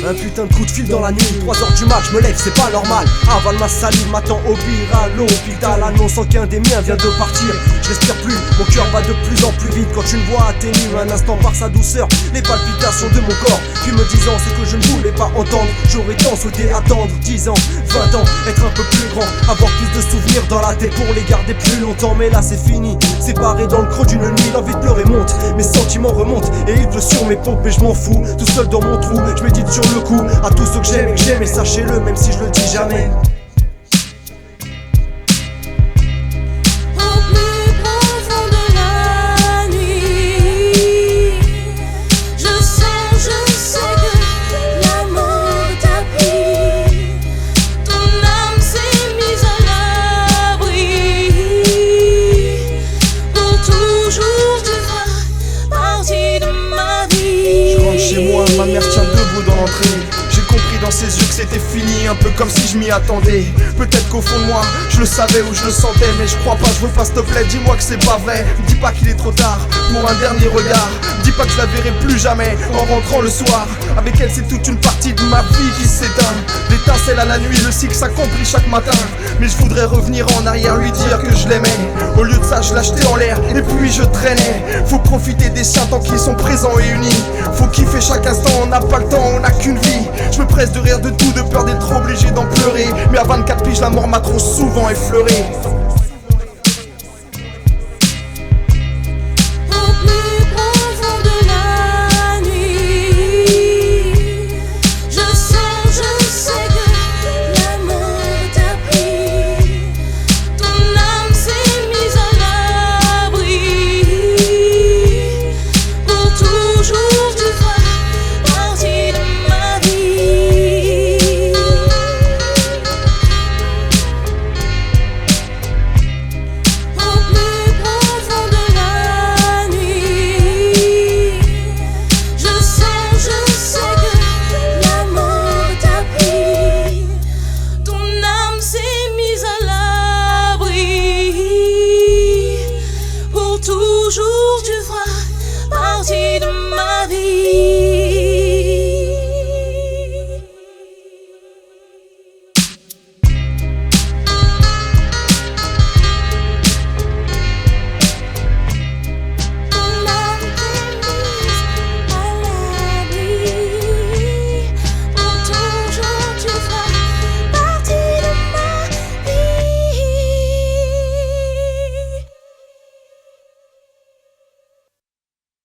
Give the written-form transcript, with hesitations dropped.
Un putain de coup de fil dans la nuit, 3h du mat, je me lève, c'est pas normal. Avale ma salive, m'attend au pire à l'hôpital, annonçant qu'un des miens vient de partir. Je respire plus, mon cœur bat de plus en plus vite quand une voix atténue un instant par sa douceur les palpitations de mon corps, puis me disant ce que je ne voulais pas entendre. J'aurais tant souhaité attendre 10 ans, 20 ans, être un peu plus grand, avoir plus de souvenirs dans la tête pour les garder plus longtemps. Mais là c'est fini, séparé dans le creux d'une nuit, l'envie de pleurer monte, mes sentiments remontent et il pleut sur mes pompes et je m'en fous. Tout seul dans mon trou, je médite sur le coup à tous ceux que j'aime et que j'aime, et sachez-le même si je le dis jamais. Chez moi, ma mère tient debout dans l'entrée. J'ai compris dans ses yeux que c'était fini, un peu comme si je m'y attendais. Peut-être qu'au fond de moi, je le savais ou je le sentais, mais je crois pas, je veux pas, s'il te plaît, dis-moi que c'est pas vrai. Dis pas qu'il est trop tard pour un dernier regard. Dis pas que je la verrai plus jamais en rentrant le soir. Avec elle c'est toute une partie de ma vie qui s'éteint. L'étincelle à la nuit, le cycle s'accomplit chaque matin. Mais je voudrais revenir en arrière, lui dire que je l'aimais. Au lieu de ça je l'achetais en l'air et puis je traînais. Faut profiter des siens tant qu'ils sont présents et unis. Faut kiffer chaque instant, on n'a pas le temps, on n'a qu'une vie. Je me presse de rire de tout, de peur d'être obligé d'en pleurer. Mais à 24 piges la mort m'a trop souvent effleuré. Toujours tu feras partie de ma vie.